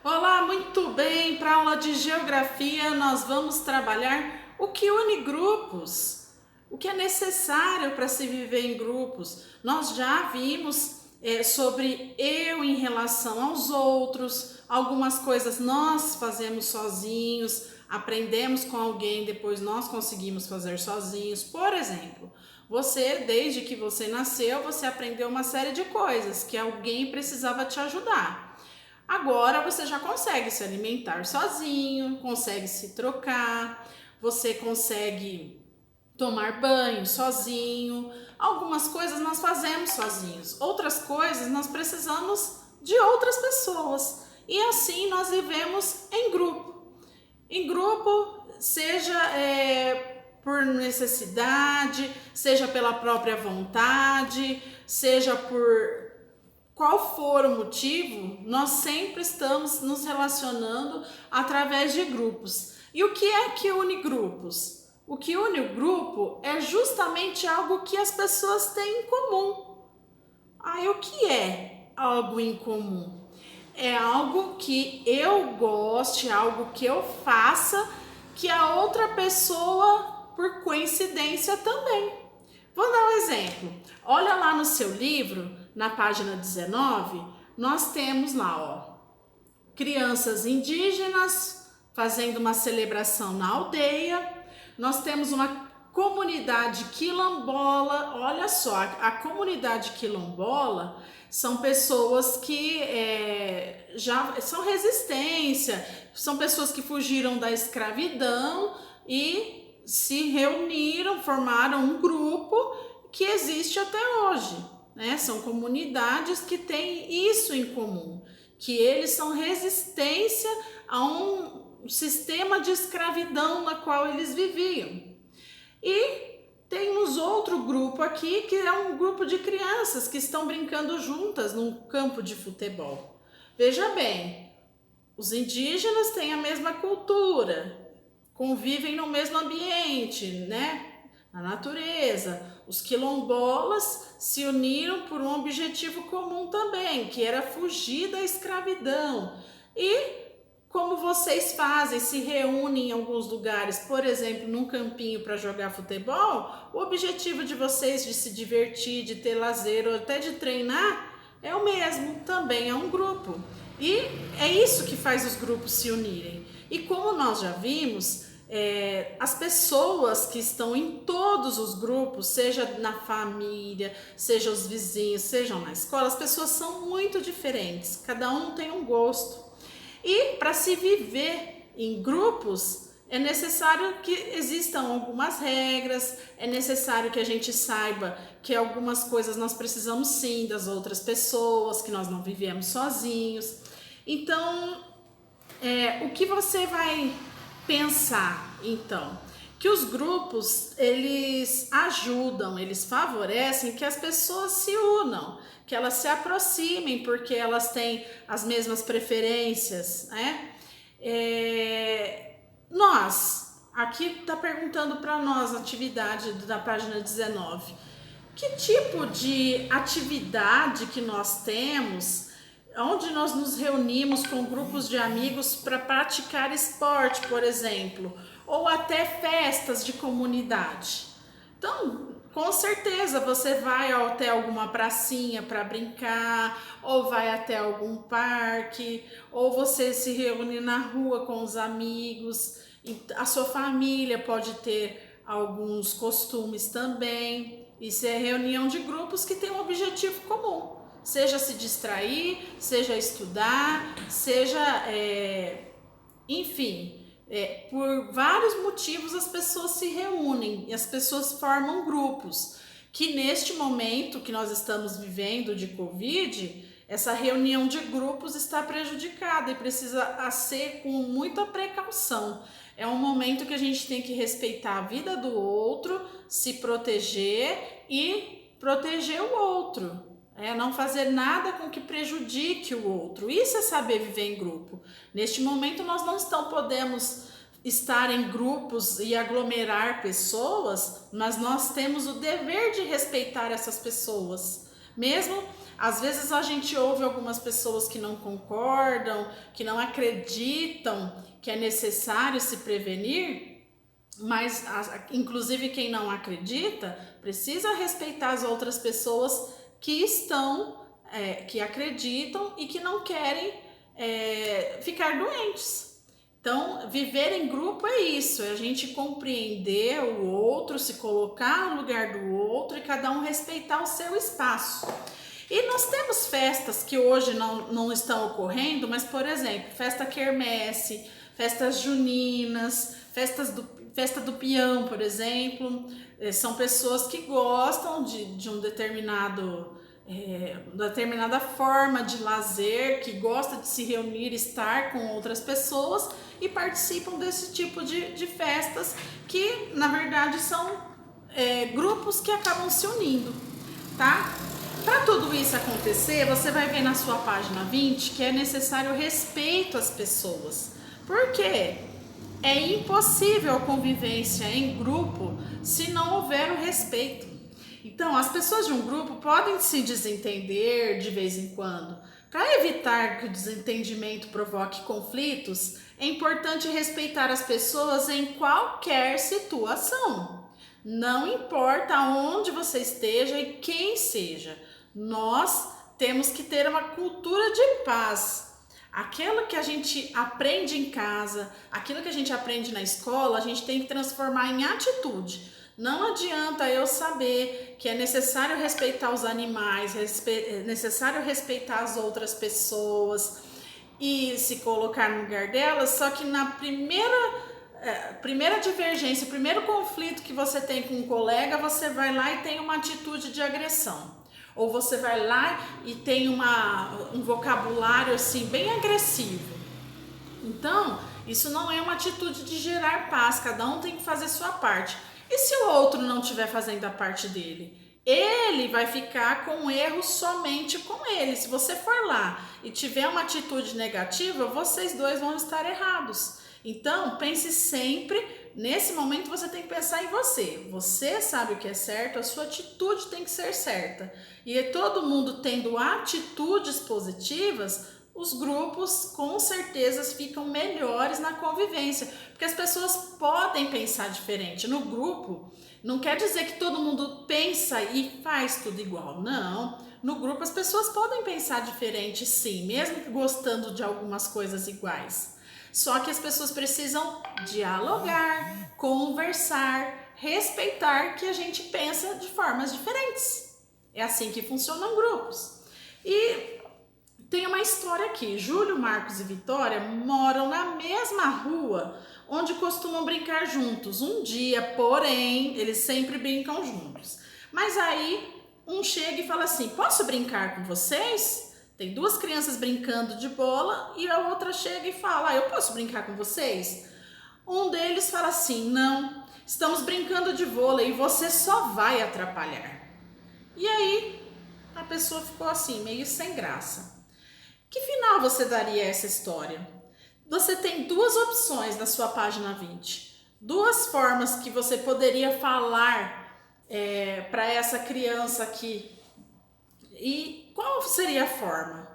Olá, muito bem. Para a aula de geografia, nós vamos trabalhar o que une grupos, o que é necessário para se viver em grupos. Nós já vimos sobre eu em relação aos outros, algumas coisas nós fazemos sozinhos, aprendemos com alguém, depois nós conseguimos fazer sozinhos. Por exemplo, você, desde que você nasceu, você aprendeu uma série de coisas que alguém precisava te ajudar. Agora você já consegue se alimentar sozinho, consegue se trocar, você consegue tomar banho sozinho. Algumas coisas nós fazemos sozinhos, outras coisas nós precisamos de outras pessoas. E assim nós vivemos em grupo. Em grupo, seja por necessidade, seja pela própria vontade, seja por qual for o motivo, nós sempre estamos nos relacionando através de grupos. E o que é que une grupos? O que une o grupo é justamente algo que as pessoas têm em comum. E o que é algo em comum? É algo que eu goste, algo que eu faça, que a outra pessoa, por coincidência, também. Vou dar um exemplo. Olha lá no seu livro, na página 19, nós temos lá, ó, crianças indígenas fazendo uma celebração na aldeia. Nós temos uma comunidade quilombola. Olha só, a comunidade quilombola são pessoas que já são resistência, são pessoas que fugiram da escravidão e se reuniram, formaram um grupo que existe até hoje, né? São comunidades que têm isso em comum, que eles são resistência a um sistema de escravidão na qual eles viviam. E temos outro grupo aqui, que é um grupo de crianças que estão brincando juntas num campo de futebol. Veja bem, os indígenas têm a mesma cultura, convivem no mesmo ambiente, né? Na natureza. Os quilombolas se uniram por um objetivo comum também, que era fugir da escravidão. E como vocês fazem, se reúnem em alguns lugares, por exemplo, num campinho para jogar futebol, o objetivo de vocês de se divertir, de ter lazer ou até de treinar é o mesmo, também é um grupo. E é isso que faz os grupos se unirem. E como nós já vimos, as pessoas que estão em todos os grupos, seja na família, seja os vizinhos, sejam na escola, as pessoas são muito diferentes, cada um tem um gosto. E para se viver em grupos, é necessário que existam algumas regras, é necessário que a gente saiba que algumas coisas nós precisamos sim das outras pessoas, que nós não vivemos sozinhos. Então, o que você vai pensar, então? Que os grupos, eles ajudam, eles favorecem que as pessoas se unam, que elas se aproximem, porque elas têm as mesmas preferências, né? Nós, aqui está perguntando para nós, a atividade da página 19, que tipo de atividade que nós temos, onde nós nos reunimos com grupos de amigos para praticar esporte, por exemplo, ou até festas de comunidade. Então, com certeza você vai até alguma pracinha para brincar, ou vai até algum parque, ou você se reúne na rua com os amigos. A sua família pode ter alguns costumes também. Isso é reunião de grupos que tem um objetivo comum. Seja se distrair, seja estudar, seja, enfim, por vários motivos as pessoas se reúnem e as pessoas formam grupos, que neste momento que nós estamos vivendo de Covid, essa reunião de grupos está prejudicada e precisa ser com muita precaução. É um momento que a gente tem que respeitar a vida do outro, se proteger e proteger o outro. Não fazer nada com que prejudique o outro. Isso é saber viver em grupo. Neste momento nós não podemos estar em grupos e aglomerar pessoas, mas nós temos o dever de respeitar essas pessoas, Mesmo, às vezes a gente ouve algumas pessoas que não concordam, que não acreditam que é necessário se prevenir, mas inclusive quem não acredita precisa respeitar as outras pessoas que que acreditam e que não querem ficar doentes. Então, viver em grupo é isso, é a gente compreender o outro, se colocar no lugar do outro e cada um respeitar o seu espaço. E nós temos festas que hoje não estão ocorrendo, mas, por exemplo, festa quermesse, festas juninas, festa do peão, por exemplo, são pessoas que gostam de um determinada forma de lazer, que gosta de se reunir, estar com outras pessoas e participam desse tipo de festas que, na verdade, são grupos que acabam se unindo, tá? Para tudo isso acontecer, você vai ver na sua página 20 que é necessário respeito às pessoas. Por quê? É impossível a convivência em grupo se não houver o respeito. Então, as pessoas de um grupo podem se desentender de vez em quando. Para evitar que o desentendimento provoque conflitos, é importante respeitar as pessoas em qualquer situação. Não importa onde você esteja e quem seja, nós temos que ter uma cultura de paz. Aquilo que a gente aprende em casa, aquilo que a gente aprende na escola, a gente tem que transformar em atitude. Não adianta eu saber que é necessário respeitar os animais, é necessário respeitar as outras pessoas e se colocar no lugar delas, só que na primeira divergência, o primeiro conflito que você tem com um colega, você vai lá e tem uma atitude de agressão. Ou você vai lá e tem um vocabulário assim bem agressivo. Então, isso não é uma atitude de gerar paz, cada um tem que fazer sua parte. E se o outro não estiver fazendo a parte dele? Ele vai ficar com erro somente com ele. Se você for lá e tiver uma atitude negativa, vocês dois vão estar errados. Então, pense sempre, nesse momento você tem que pensar em você. Você sabe o que é certo, a sua atitude tem que ser certa. E todo mundo tendo atitudes positivas, os grupos com certeza ficam melhores na convivência, porque as pessoas podem pensar diferente. No grupo, não quer dizer que todo mundo pensa e faz tudo igual, não. No grupo as pessoas podem pensar diferente sim, mesmo gostando de algumas coisas iguais. Só que as pessoas precisam dialogar, conversar, respeitar que a gente pensa de formas diferentes. É assim que funcionam grupos. E tem uma história aqui, Júlio, Marcos e Vitória moram na mesma rua onde costumam brincar juntos. Um dia, porém, eles sempre brincam juntos. Mas aí um chega e fala assim, posso brincar com vocês? Tem duas crianças brincando de bola e a outra chega e fala, eu posso brincar com vocês? Um deles fala assim, não, estamos brincando de vôlei e você só vai atrapalhar. E aí a pessoa ficou assim, meio sem graça. Que final você daria a essa história? Você tem duas opções na sua página 20. Duas formas que você poderia falar para essa criança aqui. E qual seria a forma?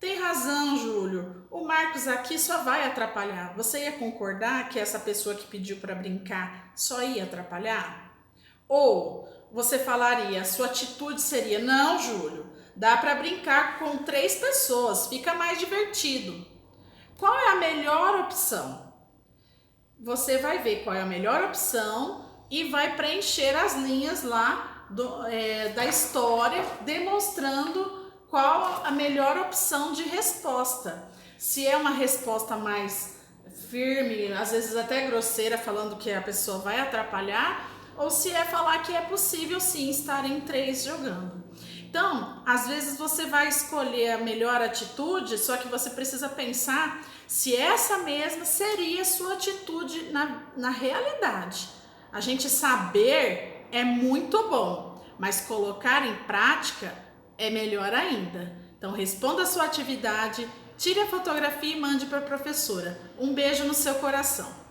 Tem razão, Júlio. O Marcos aqui só vai atrapalhar. Você ia concordar que essa pessoa que pediu para brincar só ia atrapalhar? Ou você falaria, sua atitude seria, não, Júlio, dá para brincar com 3 pessoas, fica mais divertido. Qual é a melhor opção? Você vai ver qual é a melhor opção e vai preencher as linhas lá da história, demonstrando qual a melhor opção de resposta. Se é uma resposta mais firme, às vezes até grosseira, falando que a pessoa vai atrapalhar, ou se é falar que é possível sim estar em 3 jogando. Então, às vezes você vai escolher a melhor atitude, só que você precisa pensar se essa mesma seria a sua atitude na realidade. A gente saber é muito bom, mas colocar em prática é melhor ainda. Então, responda a sua atividade, tire a fotografia e mande para a professora. Um beijo no seu coração.